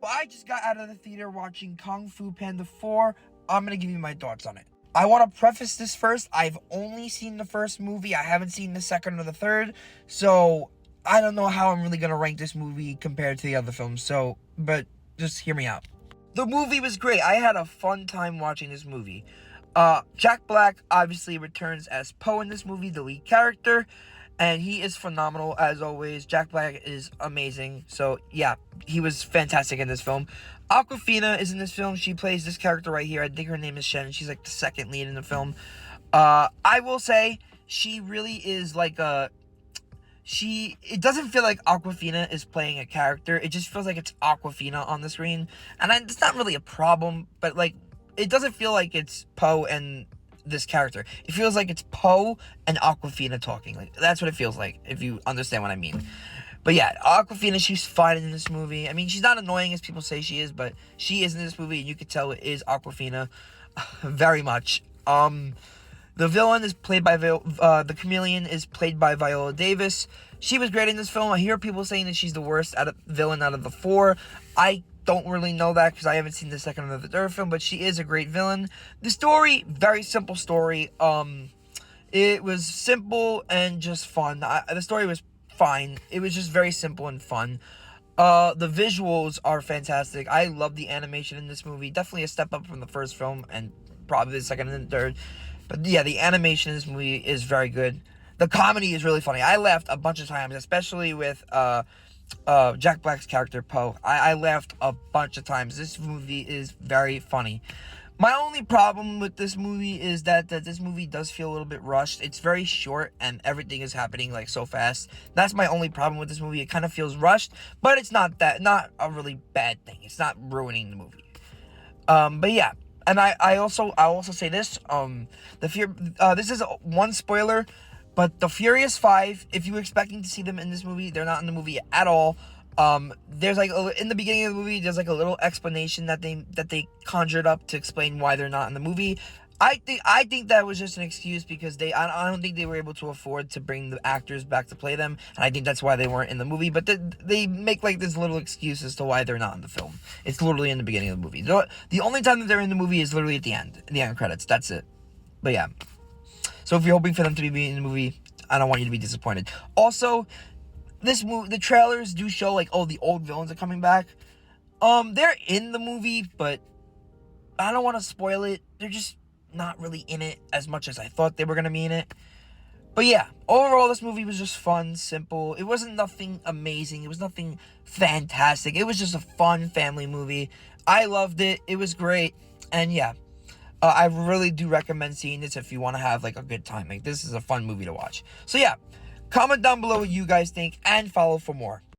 Well, I just got out of the theater watching Kung Fu Panda 4. I'm going to give you my thoughts on it. I want to preface this first. I've only seen the first movie. I haven't seen the second or the third. So, I don't know how I'm really going to rank this movie compared to the other films. But just hear me out. The movie was great. I had a fun time watching this movie. Jack Black obviously returns as Poe in this movie, the lead character. And he is phenomenal, as always. Jack Black is amazing. So, yeah, he was fantastic in this film. Awkwafina is in this film. She plays this character right here. I think her name is Shen. She's, like, the second lead in the film. I will say, she really is, like, it doesn't feel like Awkwafina is playing a character. It just feels like it's Awkwafina on the screen. And it's not really a problem, but, like, it doesn't feel like it's Poe and this character. It feels like it's Poe and Awkwafina talking. Like, that's what it feels like, if you understand what I mean. But yeah, Awkwafina, she's fine in this movie. I mean, she's not annoying as people say she is, but she is in this movie, and you could tell it is Awkwafina very much. The villain is played by the chameleon is played by Viola Davis. She was great in this film. I hear people saying that she's the worst villain out of the four. I don't really know that because I haven't seen the second or the third film, but she is a great villain. The story, very simple story. It was simple and just fun. The story was fine. It was just very simple and fun. The visuals are fantastic. I love the animation in this movie. Definitely a step up from the first film and probably the second and the third. But yeah, the animation in this movie is very good. The comedy is really funny. I laughed a bunch of times, especially with Jack Black's character, Poe. I laughed a bunch of times. This movie is very funny. My only problem with this movie is that this movie does feel a little bit rushed. It's very short, and everything is happening, like, so fast. That's my only problem with this movie. It kind of feels rushed, but it's not a really bad thing. It's not ruining the movie. But yeah. And I'll also say this, this is one spoiler, but the Furious Five, if you were expecting to see them in this movie, they're not in the movie at all. There's like, in the beginning of the movie, there's like a little explanation that they conjured up to explain why they're not in the movie. I think that was just an excuse because I don't think they were able to afford to bring the actors back to play them, and I think that's why they weren't in the movie. But they make like this little excuse as to why they're not in the film. It's literally in the beginning of the movie. The only time that they're in the movie is literally at the end, in the end credits. That's it. But yeah. So if you're hoping for them to be in the movie, I don't want you to be disappointed. Also, the trailers do show like, oh, the old villains are coming back. They're in the movie, but I don't want to spoil it. They're just not really in it as much as I thought they were going to be in it. But yeah, overall, this movie was just fun, simple. It wasn't nothing amazing. It was nothing fantastic. It was just a fun family movie. I loved it. It was great. And yeah, I really do recommend seeing this if you want to have like a good time. Like, this is a fun movie to watch. So yeah, comment down below what you guys think and follow for more.